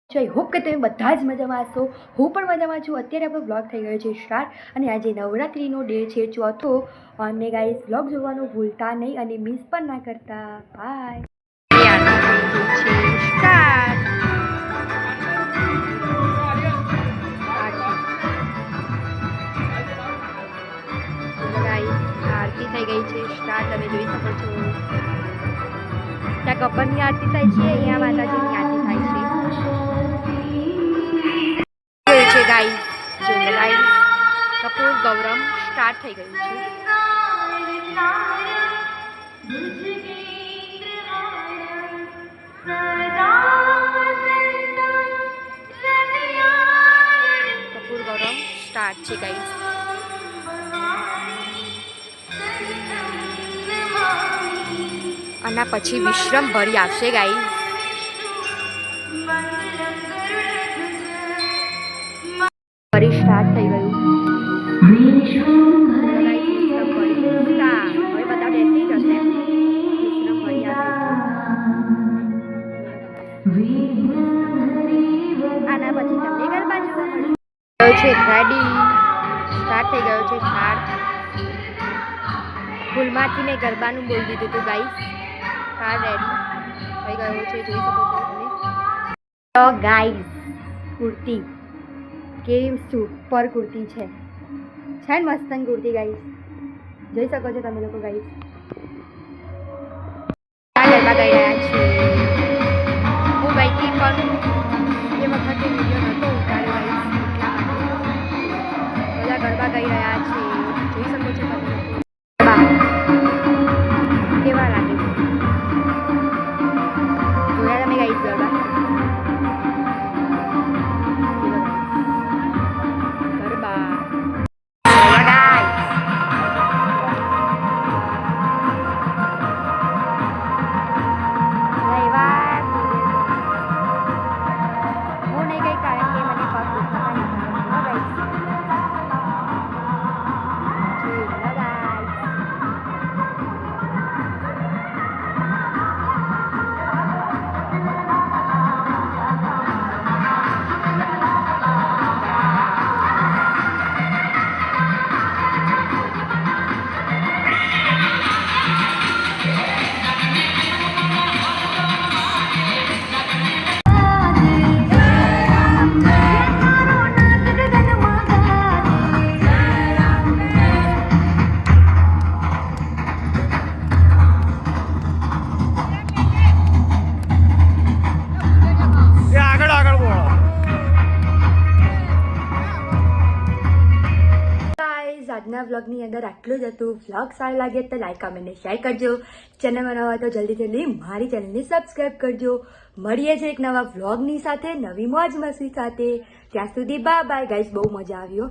I hope કે તમે બધા જ મજામાં હશો. હું પણ મજામાં છું. અત્યારે આપણો બ્લોગ થઈ ગયો છે સ્ટાર્ટ અને આજે નવરાત્રિનો ડે છે ચોથો. અને ગાઈસ બ્લોગ જોવાનું ભૂલતા નહીં અને મિસ પણ ના કરતા. બાય. આરતી થઈ ગઈ છે સ્ટાર્ટ. તમે જોઈ શકો છો ત્યાં કપરની આરતી થાય છે, અહીંયા માતાજીની આરતી થાય છે. ગાઈસ જોઈ ગાઈસ કપૂર ગૌરમ સ્ટાર્ટ થઈ ગયું છે. કપૂર ગૌરમ સ્ટાર્ટ છે ગાઈસ. આના પછી વિશ્રમ ભરી આવશે ગાઈસ. ફરી સ્ટાર્ટ થઈ ગયું. હવે બધા બેસી જશે. વિશ્રમ ભરી આના પછી તમને ગરબા જોવા મળશે. છે રેડી સ્ટાર્ટ થઈ ગયો છે. ભૂલમાંથી મેં ગરબાનું બોલી દીધું હતું ગાઈસ. રેડી થઈ ગયો છે, જોઈ શકો છો તમે. તો ગાઈસ કુર્તી કેવી સુપર કુર્તી છે ને મસ્તન કુર્તી ગાઈસ. જોઈ શકો છો તમે લોકો ગાઈસ. ગરબા ગાઈ રહ્યા છે. હું ગઈ હતી પણ એ વખતે વિડીયો નહોતો ઉતાર્યો ગાઈસ. બધા ગરબા ગાઈ રહ્યા છે, જોઈ શકો છો તમે લોકો. કેવા લાગે છે જોયા તમે ગાઈસ ગરબા? આજના વ્લોગની અંદર આટલું જ હતું. વ્લોગ સારો લાગે તો લાઈક કમેન્ટ શેર કરજો. ચેનલમાં નવા હોય તો જલ્દી મારી ચેનલને સબસ્ક્રાઈબ કરજો. મળીએ છે એક નવા વ્લોગની સાથે, નવી મોજ મસ્તી સાથે. ત્યાં સુધી બાય બાય ગાઈસ. બહુ મજા આવ્યો.